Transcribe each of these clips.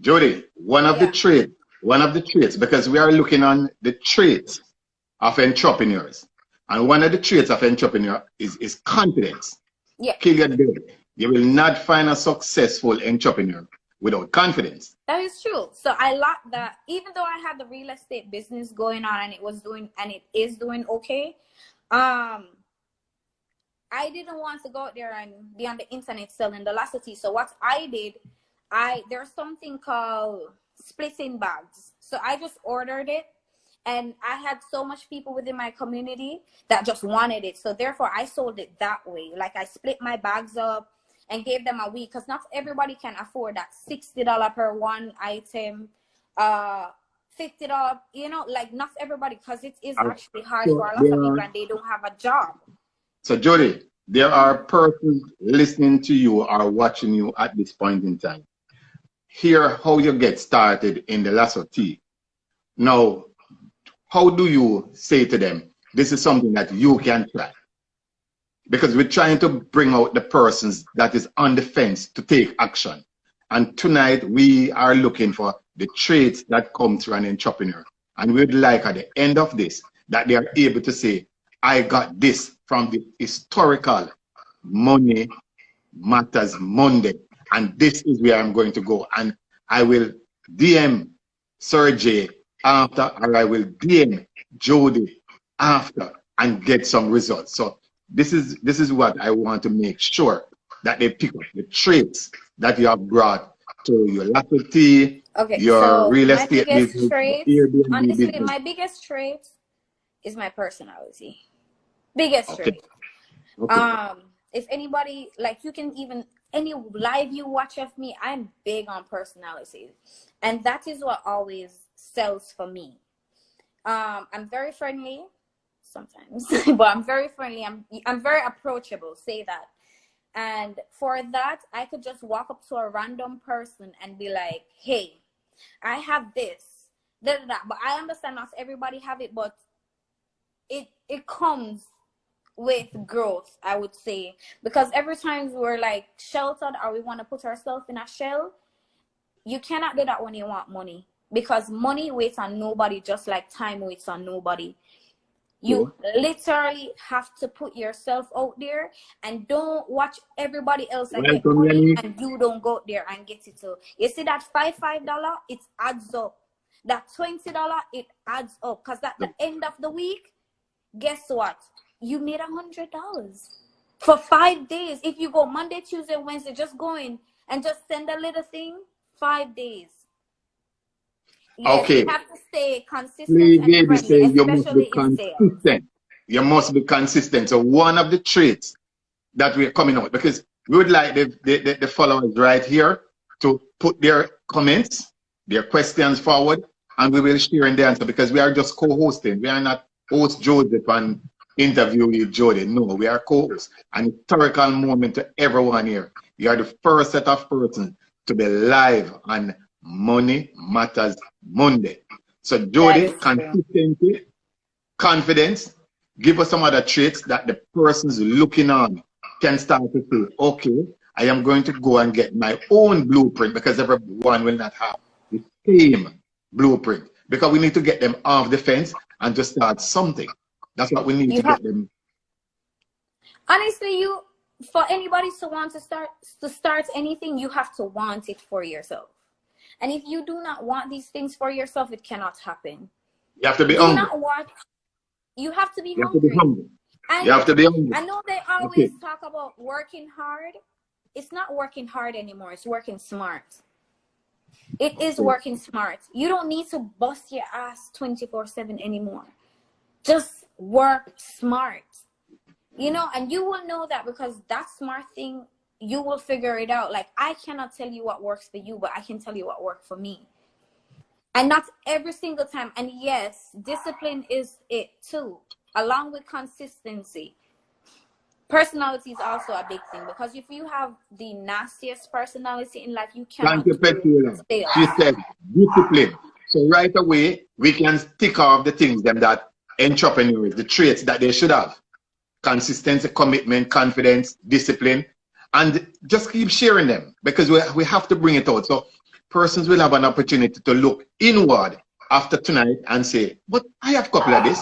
Jody, one of the traits, because we are looking on the traits of entrepreneurs. And one of the traits of entrepreneur is confidence. Yeah. Kill your dead. You will not find a successful entrepreneur without confidence. That is true. So I like that. Even though I had the real estate business going on and it is doing okay, I didn't want to go out there and be on the internet selling velocity. So what I did, there's something called splitting bags. So I just ordered it, and I had so much people within my community that just wanted it. So therefore I sold it that way. Like I split my bags up and gave them a week, because not everybody can afford that $60 per one item, $50, you know, like not everybody, because it is actually hard for a lot of people and they don't have a job. So Jody, there are persons listening to you or watching you at this point in time. Hear how you get started in the lasso tea. Now, how do you say to them, this is something that you can try? Because we're trying to bring out the persons that is on the fence to take action. And tonight we are looking for the traits that come through an entrepreneur. And we'd like at the end of this, that they are able to say, I got this from the historical Money Matters Monday. And this is where I'm going to go. And I will DM Sergey after, or I will DM Jody after, and get some results. So this is what I want to make sure that they pick up the traits that you have brought to your latte tea, your real estate business, honestly, business. My biggest trait is my personality. Biggest trait. Okay. If anybody, like, you can even, any live you watch of me, I'm big on personality, and that is what always sells for me. I'm very friendly sometimes, but I'm very friendly. I'm very approachable, say that. And for that, I could just walk up to a random person and be like, hey, I have this, da, da, da. But I understand not everybody have it, but it comes with growth, I would say, because every time we're like sheltered or we want to put ourselves in a shell, you cannot do that when you want money, because money waits on nobody, just like time waits on nobody. You literally have to put yourself out there, and don't watch everybody else and get money and you don't go there and get it too. You see that $5, it adds up. That $20, it adds up, because at the end of the week, guess what? You made $100 for 5 days. If you go Monday, Tuesday, Wednesday, just go in and just send a little thing, 5 days. Yes, okay. You have to stay consistent. You must be consistent. You must be consistent. So one of the traits that we're coming out, because we would like the followers right here to put their comments, their questions forward, and we will share in the answer, because we are just co-hosting. We are not host Joseph and interviewee Jody. No, we are co-hosts. An historical moment to everyone here. You are the first set of persons to be live on Money Matters Monday. So Jody, consistency, confidence, give us some other traits that the persons looking on can start to say, okay, I am going to go and get my own blueprint, because everyone will not have the same blueprint, because we need to get them off the fence and to start something. That's what we need to get them. Honestly, for anybody to want to start anything, you have to want it for yourself. And if you do not want these things for yourself, it cannot happen. You have to be hungry. You have to be hungry. You have to be hungry. I know they always talk about working hard. It's not working hard anymore. It's working smart. It is working smart. You don't need to bust your ass 24/7 anymore. Just work smart. You know, and you will know that, because that smart thing, you will figure it out. Like, I cannot tell you what works for you, but I can tell you what worked for me. And not every single time. And yes, discipline is it too, along with consistency. Personality is also a big thing, because if you have the nastiest personality in life, you cannot. Thank you, Petunia. She said discipline. So right away, we can tick off the things that entrepreneurs, the traits that they should have. Consistency, commitment, confidence, discipline, and just keep sharing them, because we have to bring it out. So persons will have an opportunity to look inward after tonight and say, but I have a couple of this,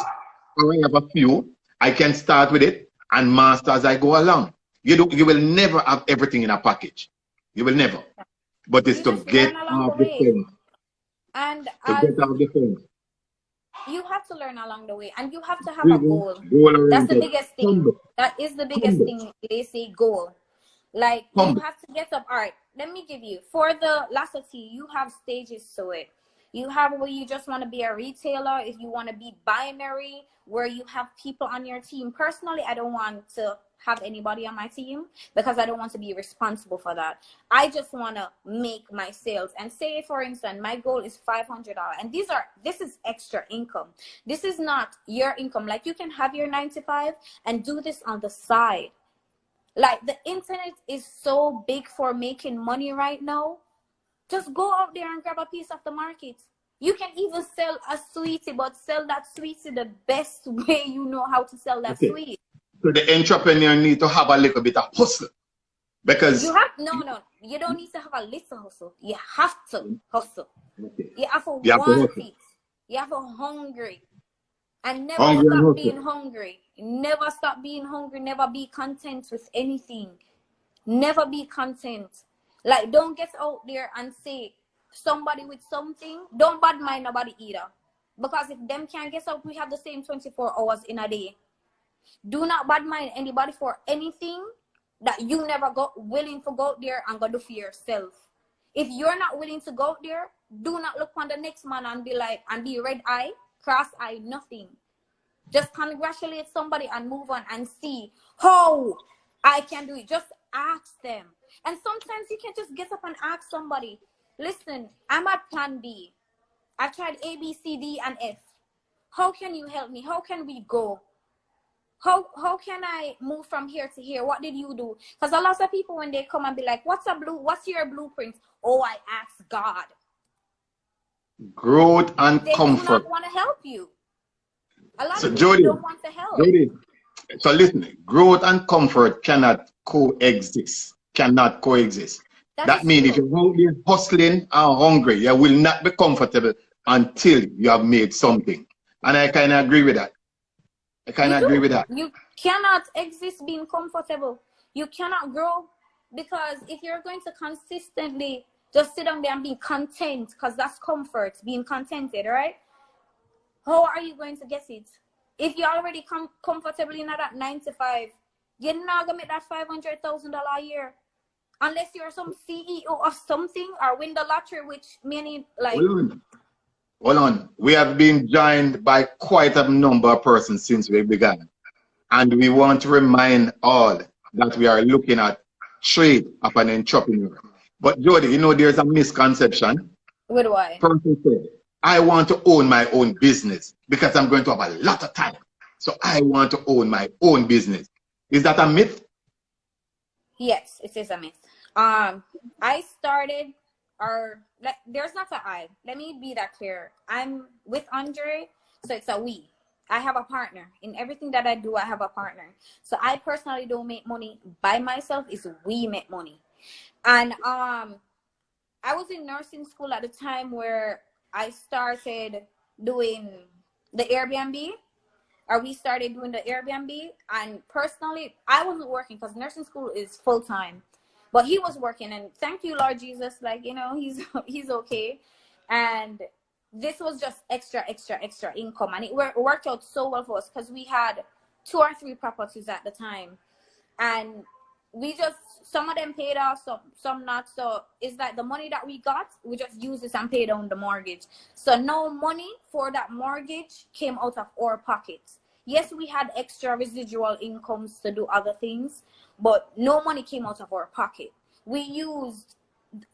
or I have a few, I can start with it and master as I go along. You will never have everything in a package. You will never. But it's to get off the fence. And to get off the fence. You have to learn along the way, and you have to have a goal. That's the biggest thing. That is the biggest thing. They say goal. Like you have to get up. All right, let me give you for the lasso T. You have stages to it. You have where you just want to be a retailer. If you want to be binary, where you have people on your team. Personally, I don't want to have anybody on my team because I don't want to be responsible for that. I just want to make my sales. And say, for instance, my goal is $500. And this is extra income. This is not your income. Like you can have your 9 to 5 and do this on the side. Like the internet is so big for making money right now. Just go out there and grab a piece of the market. You can even sell a sweetie, but sell that sweetie the best way you know how to sell that sweet. So the entrepreneur need to have a little bit of hustle. Because you have no, you don't need to have a little hustle. You have to hustle. You have to want it. You have to hungry. And never stop being hungry. Never stop being hungry. Never be content with anything. Never be content. Like, don't get out there and say somebody with something. Don't bad mind nobody either. Because if them can't get out, we have the same 24 hours in a day. Do not bad mind anybody for anything that you never got willing to go out there and go do for yourself. If you're not willing to go out there, do not look on the next man and be like, and be red eye, cross eye, nothing. Just congratulate somebody and move on and see how I can do it. Just ask them. And sometimes you can just get up and ask somebody, listen, I'm at plan B. I've tried A, B, C, D, and F. How can you help me? How can we go? How can I move from here to here? What did you do? Because a lot of people, when they come and be like, what's your blueprint? Oh, I asked God. Growth and comfort. They do not want to help you. A lot of people Jody, don't want to help. Jody, so listen, growth and comfort cannot coexist. Cannot coexist. That means if you're out there hustling and hungry, you will not be comfortable until you have made something. And I kind of agree with that. You cannot exist being comfortable. You cannot grow, because if you're going to consistently just sit down there and be content, because that's comfort, being contented, right? How are you going to get it? If you're already comfortable in that 9 to 5, you're not going to make that $500,000 a year. Unless you're some CEO of something or win the lottery, which many like... Hold on. We have been joined by quite a number of persons since we began. And we want to remind all that we are looking at trade of an entrepreneur. But Jody, you know, there's a misconception. With why? Person said, I want to own my own business because I'm going to have a lot of time. So I want to own my own business. Is that a myth? Yes, it is a myth. I started, there's not an I. Let me be that clear. I'm with Andre, so it's a we. I have a partner. In everything that I do, I have a partner. So I personally don't make money by myself. It's we make money. And I was in nursing school at the time where I started doing the Airbnb. Or we started doing the Airbnb. And personally, I wasn't working because nursing school is full-time. But he was working, and thank you, Lord Jesus. Like, you know, he's okay. And this was just extra income. And it worked out so well for us because we had 2 or 3 properties at the time. And we just, some of them paid off, some not. So it's like the money that we got, we just used this and paid down the mortgage. So no money for that mortgage came out of our pockets. Yes, we had extra residual incomes to do other things, but no money came out of our pocket. We used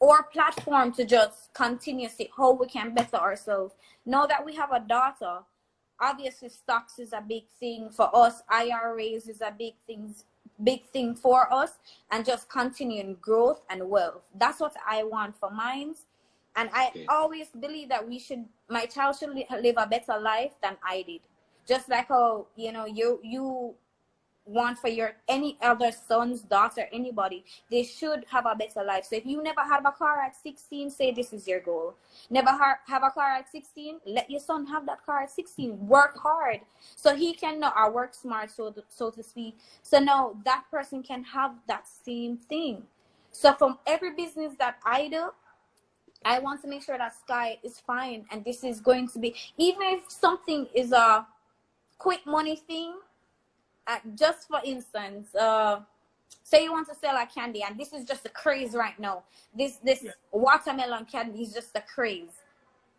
our platform to just continue to see how we can better ourselves. Now that we have a daughter, obviously stocks is a big thing for us. IRAs is a big thing for us, and just continuing growth and wealth. That's what I want for mine. And I always believe that my child should live a better life than I did. Just like how, you know, you want for your any other son's daughter, anybody, they should have a better life. So if you never had a car at 16, say this is your goal. Never have a car at 16, let your son have that car at 16. Work hard so he can know, or work smart, so to speak. So now that person can have that same thing. So from every business that I do, I want to make sure that Sky is fine, and this is going to be, even if something is a quick money thing, just for instance, say you want to sell a candy, and this is just a craze right now. This watermelon candy is just a craze.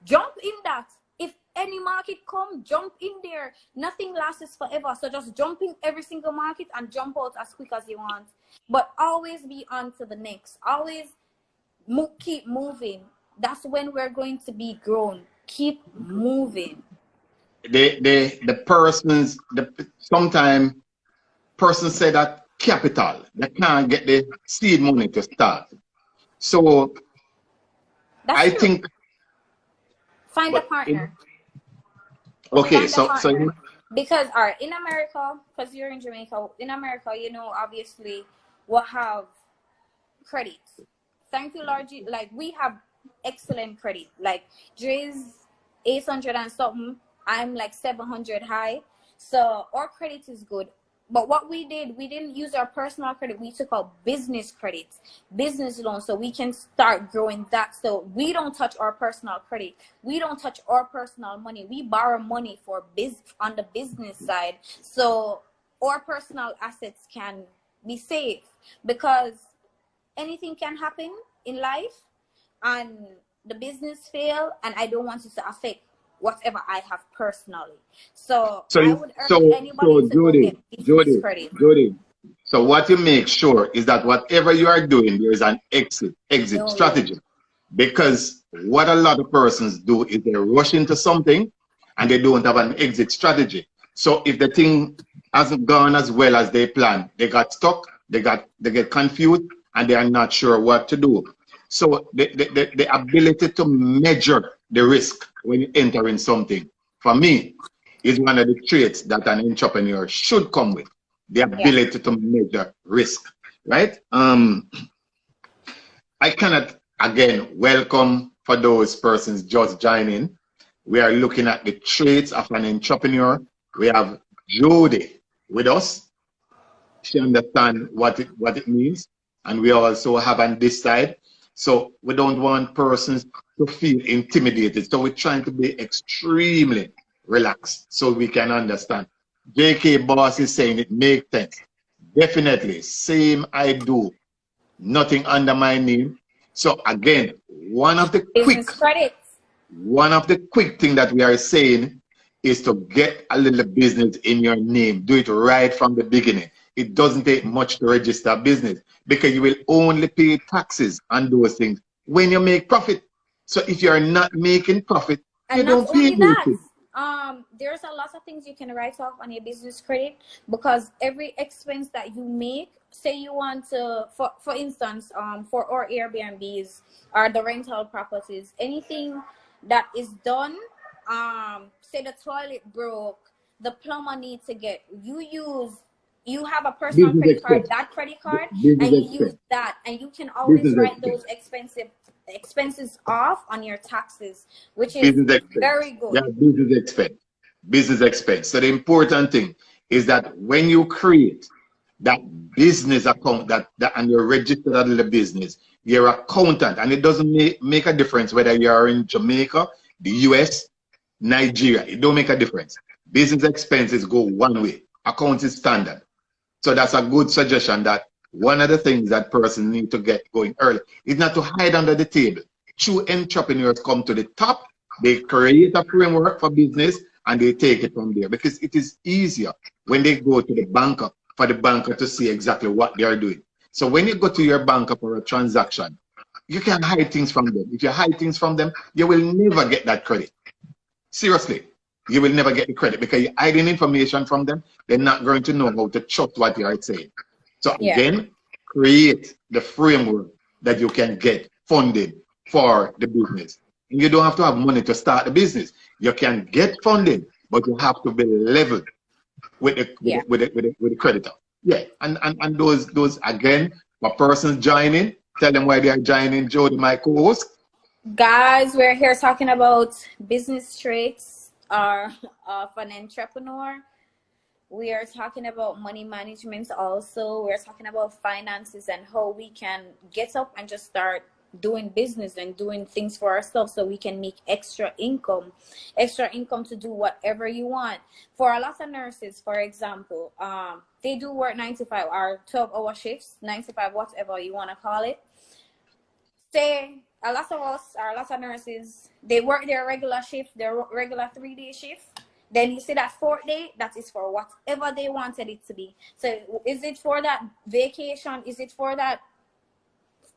Jump in that. If any market come, jump in there. Nothing lasts forever, so just jump in every single market and jump out as quick as you want. But always be on to the next. Always keep moving. That's when we're going to be grown. Keep moving. Sometimes persons say that capital, they can't get the seed money to start. So I think find a partner. Okay, because in America, because you're in Jamaica, in America, you know, obviously we'll have credit. Thank you, Lord. Like, we have excellent credit. Like, Dre's 800 and something, I'm like 700 high. So our credit is good. But what we did, we didn't use our personal credit. We took out business credits, business loans, so we can start growing that. So we don't touch our personal credit. We don't touch our personal money. We borrow money for on the business side. So our personal assets can be safe, because anything can happen in life and the business fail, and I don't want it to affect whatever I have personally. So I would urge anybody to get business credit. Jody, so what you make sure is that whatever you are doing, there is an exit strategy. Because what a lot of persons do is they rush into something and they don't have an exit strategy. So if the thing hasn't gone as well as they planned, they got stuck, they get confused, and they are not sure what to do. So the ability to measure the risk when you enter in something, for me, is one of the traits that an entrepreneur should come with. The ability to measure risk, right? I cannot, again, welcome for those persons just joining. We are looking at the traits of an entrepreneur. We have Jody with us. She understands what it means. And we also have on this side. So we don't want persons to feel intimidated. So we're trying to be extremely relaxed so we can understand. JK Boss is saying it makes sense. Definitely. Same I do. Nothing under my name. So again, one of the quick thing that we are saying is to get a little business in your name. Do it right from the beginning. It doesn't take much to register a business, because you will only pay taxes on those things when you make profit. So if you're not making profit, you don't pay anything. There's a lot of things you can write off on your business credit, because every expense that you make, say you want to, for instance, for our Airbnbs or the rental properties, anything that is done, say the toilet broke, the plumber needs to get, you have a personal credit card, that credit card, and you use that, and you can always write those expenses off on your taxes, which is very good. Yeah, business expense. So the important thing is that when you create that business account and you're registered as a business, your accountant, and it doesn't make a difference whether you are in Jamaica, the US, Nigeria, it don't make a difference. Business expenses go one way. Account is standard. So that's a good suggestion, that one of the things that person need to get going early is not to hide under the table. True entrepreneurs come to the top, they create a framework for business, and they take it from there, because it is easier when they go to the banker for the banker to see exactly what they are doing. So when you go to your banker for a transaction, you can hide things from them. If you hide things from them, you will never get that credit. Seriously. You will never get the credit, because you're hiding information from them. They're not going to know how to trust what you are saying. So again, create the framework that you can get funding for the business. And you don't have to have money to start the business. You can get funding, but you have to be level with the creditor. Yeah, and those again, for persons joining, tell them why they are joining. Jody, my co-host. Guys, we're here talking about business traits of an entrepreneur. We are talking about money management also. We're talking about finances and how we can get up and just start doing business and doing things for ourselves so we can make extra income to do whatever you want. For a lot of nurses, for example, they do work 9 to 5 or 12-hour shifts, 9 to 5, whatever you want to call it. Say a lot of us, or a lot of nurses, they work their regular shift, their regular 3-day shift. Then you see that 4th day, that is for whatever they wanted it to be. So is it for that vacation? Is it for that,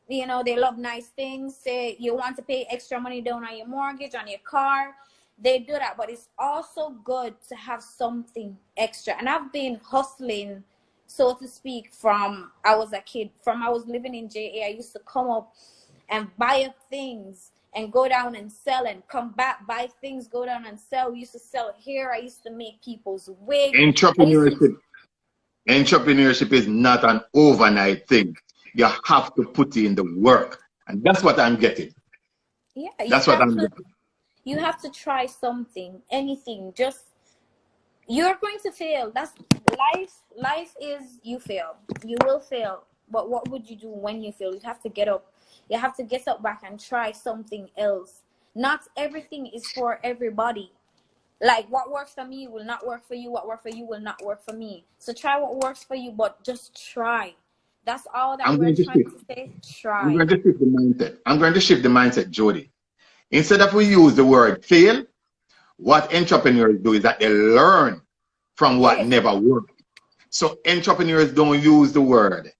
you know, they love nice things? Say you want to pay extra money down on your mortgage, on your car. They do that. But it's also good to have something extra. And I've been hustling, so to speak, from I was a kid. From I was living in JA, I used to come up and buy up things and go down and sell and come back, buy things, go down and sell. We used to sell hair. I used to make people's wigs. Entrepreneurship is not an overnight thing. You have to put in the work. And that's what I'm getting. Yeah, that's what I'm getting. You have to try something, anything. Just, you're going to fail. That's life. Life is, you fail. You will fail. But what would you do when you fail? You have to get up. You have to get up back and try something else. Not everything is for everybody. Like what works for me will not work for you. What works for you will not work for me. So try what works for you, but just try. That's all that we're trying to say. Try. I'm going to shift the mindset. I'm going to shift the mindset, Jody. Instead of we use the word fail, what entrepreneurs do is that they learn from what never worked. So entrepreneurs don't use the word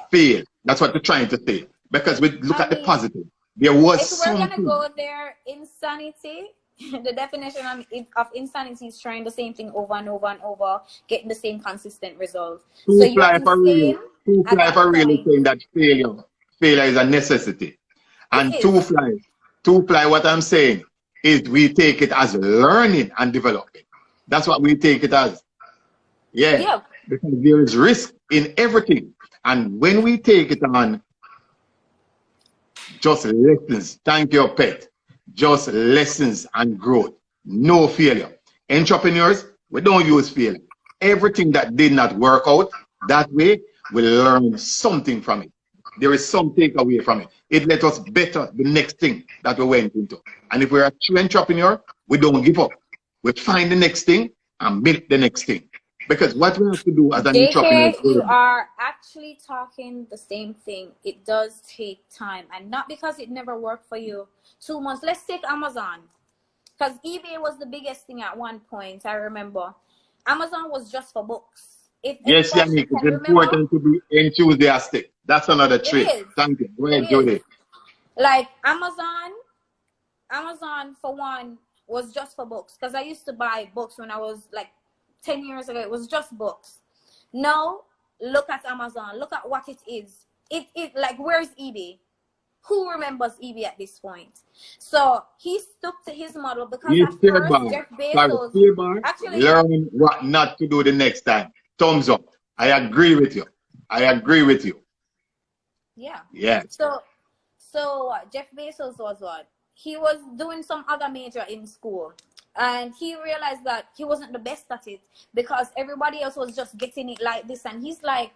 fail. That's what they're trying to say. Because we look at the positive. There was something. If we're going to go there, insanity, the definition of insanity is trying the same thing over and over and over, getting the same consistent results. Two fly for really saying that failure is a necessity. And two fly, what I'm saying is we take it as learning and developing. That's what we take it as. Yeah. Because there is risk in everything. And when we take it on just lessons, thank you, pet, just lessons and growth, no failure. Entrepreneurs, we don't use failure. Everything that did not work out that way, we learn something from it. There is some takeaway from it. It let us better the next thing that we went into. And if we're a true entrepreneur, we don't give up. We find the next thing and build the next thing. Because what we have to do as an entrepreneur... You are actually talking the same thing. It does take time. And not because it never worked for you. 2 months. Let's take Amazon. Because eBay was the biggest thing at one point, I remember. Amazon was just for books. Yes, Yannick, it's important to be enthusiastic. That's another trait. Thank you. Go ahead, Jody. Like Amazon, for one, was just for books. Because I used to buy books when I was like 10 years ago. It was just books. Now, look at Amazon. Look at what it is. It like, where's eBay? Who remembers eBay at this point? So he stuck to his model because at first Jeff Bezos actually learn what not to do the next time. Thumbs up. I agree with you. Yeah. So Jeff Bezos was what? He was doing some other major in school. And he realized that he wasn't the best at it because everybody else was just getting it like this. And he's like,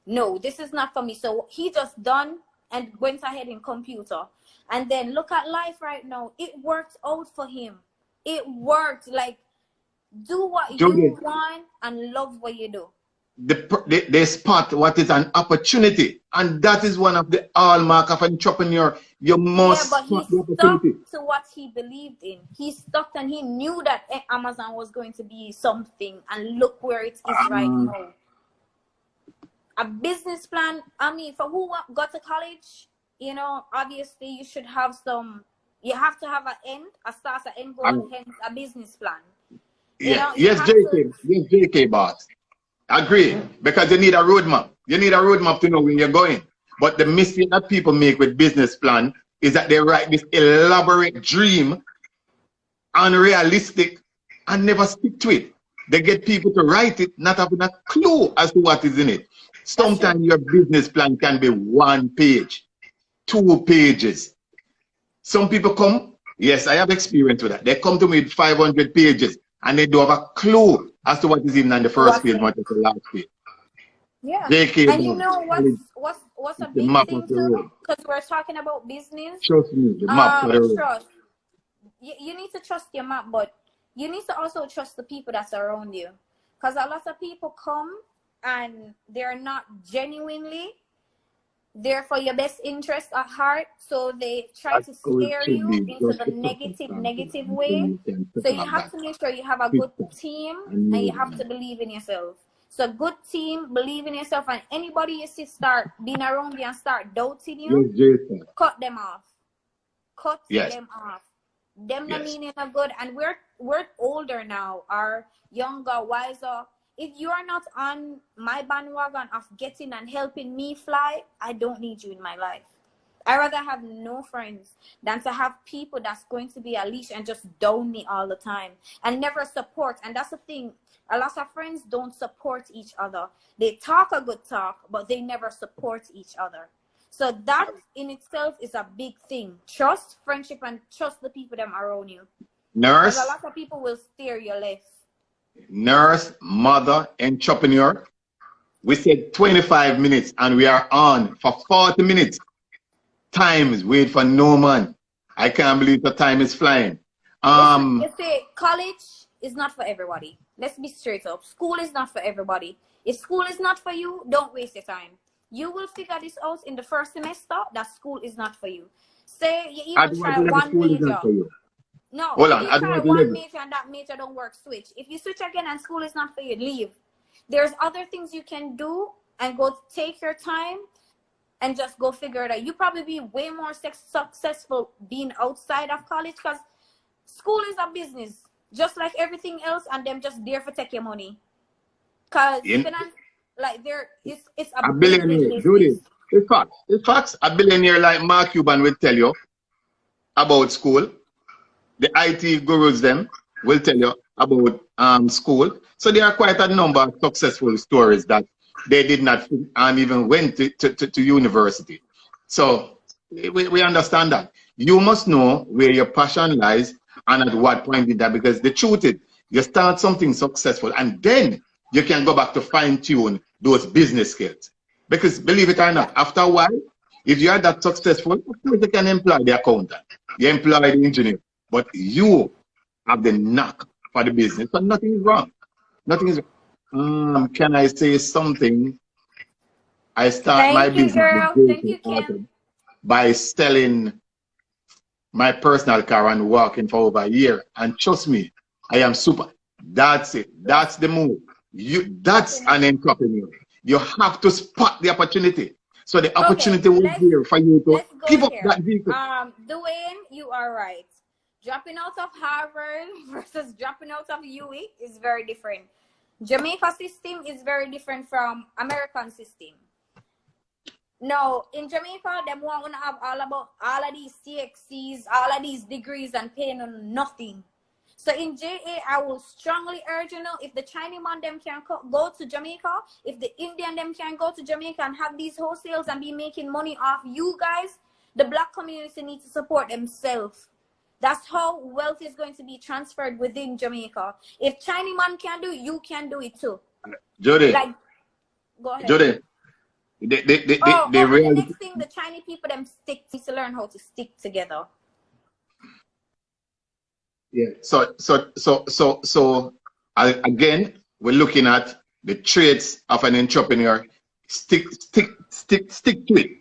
no, this is not for me. So he just done and went ahead in computer. And then look at life right now. It worked out for him. It worked. Like, do what you want and love what you do. They spot what is an opportunity. And that is one of the hallmark of an entrepreneur. You must but he stuck to what he believed in. He stuck and he knew that Amazon was going to be something. And look where it is right now. A business plan, I mean, for who got to college, you know, obviously you should have some, you have to have an end, a start, an end goal, hence a business plan. Yes, JK, boss. Agree, because you need a roadmap. You need a roadmap to know where you're going. But the mistake that people make with business plan is that they write this elaborate dream, unrealistic, and never stick to it. They get people to write it, not having a clue as to what is in it. Sometimes your business plan can be 1 page, 2 pages. Some people come, yes, I have experience with that. They come to me with 500 pages and they don't have a clue as to what is even on the first page, much as the last page. Yeah. And you know what's a big thing too? Because we're talking about business. Trust me, the map for the road. Trust. You need to trust your map, but you need to also trust the people that's around you. Because a lot of people come and they're not genuinely there for your best interest at heart. So they try to scare you into the negative way. So you have to make sure you have a good team and you have to believe in yourself. So good team, believe in yourself, and anybody you see start being around you and start doubting you, cut them off. Cut them off. Them not meaning no good. And we're older now, are younger, wiser. If you are not on my bandwagon of getting and helping me fly, I don't need you in my life. I rather have no friends than to have people that's going to be a leash and just down me all the time and never support. And that's the thing. A lot of friends don't support each other. They talk a good talk, but they never support each other. So that in itself is a big thing. Trust, friendship, and trust the people that are around you. Nurse. Because a lot of people will steer your left. Nurse, mother, entrepreneur. We said 25 minutes and we are on for 40 minutes. Times wait for no man. I can't believe the time is flying. You say college is not for everybody. Let's be straight up. School is not for everybody. If school is not for you, don't waste your time. You will figure this out in the first semester that school is not for you. Say you even try one major. No, hold on. You try one major and that major don't work, switch. If you switch again and school is not for you, leave. There's other things you can do and go take your time and just go figure it out. You probably be way more successful being outside of college because school is a business. Just like everything else, and them just there for take your money. Cause even like it's a billionaire. Do this. It's facts. It's facts. A billionaire like Mark Cuban will tell you about school. The IT gurus them will tell you about school. So there are quite a number of successful stories that they did not even went to university. So we understand that. You must know where your passion lies and at what point did that, because the truth is, you start something successful and then you can go back to fine-tune those business skills. Because believe it or not, after a while, if you are that successful, of course you can employ the accountant, you employ the engineer, but you have the knack for the business, so nothing is wrong. Nothing is wrong. Can I say something? I start my business by selling my personal car and walking for over a year, and trust me, I am super. That's it. That's the move. That's an entrepreneur. You have to spot the opportunity. So the opportunity will be here for you to give up that vehicle. Dwayne, you are right. Dropping out of Harvard versus dropping out of UE is very different. Jamaica system is very different from American system. No, in Jamaica, them want to have all of these CXCs, all of these degrees and paying on nothing. So in JA, I will strongly urge, you know, if the Chinese man them can go to Jamaica, if the Indian them can go to Jamaica and have these wholesales and be making money off you guys, the black community needs to support themselves. That's how wealth is going to be transferred within Jamaica. If Chinese man can do it, you can do it too. Jody, go ahead. Jody. The next thing, the Chinese people them need to learn how to stick together. Yeah. So again, we're looking at the traits of an entrepreneur. Stick to it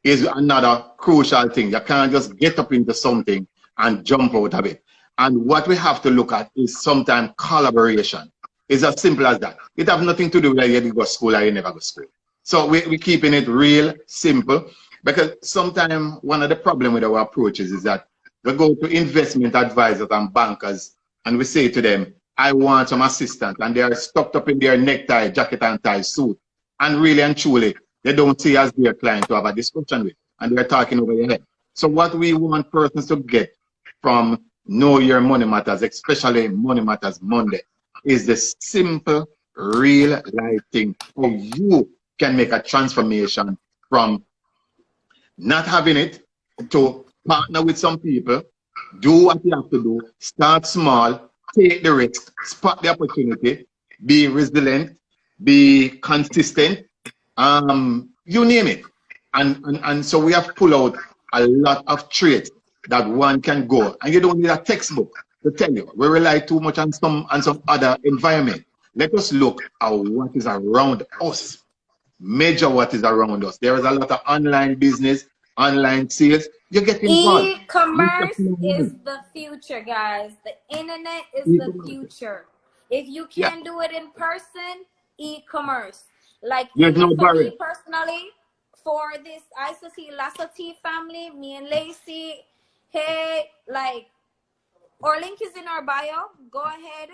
is another crucial thing. You can't just get up into something and jump out of it. And what we have to look at is sometimes collaboration. It's as simple as that. It has nothing to do with whether you go to school or you never go to school. So we're keeping it real simple, because sometimes one of the problems with our approaches is that we go to investment advisors and bankers and we say to them, I want some assistance, and they are stuck up in their necktie, jacket and tie suit. And really and truly, they don't see as their client to have a discussion with, and they're talking over your head. So what we want persons to get from Know Your Money Matters, especially Money Matters Monday, is the simple, real life thing. How you can make a transformation from not having it to partner with some people, do what you have to do, start small, take the risk, spot the opportunity, be resilient, be consistent, you name it. And so we have pulled out a lot of traits that one can go. And you don't need a textbook to tell you. We rely too much on some other environment. Let us look at what is around us. Measure what is around us. There is a lot of online business, online sales. You get involved. E-commerce is the future, guys. The internet is the future. If you can't do it in person, e-commerce. Like even for me personally, for this ICC Lasso T family, me and Lacey, hey, like our link is in our bio. Go ahead,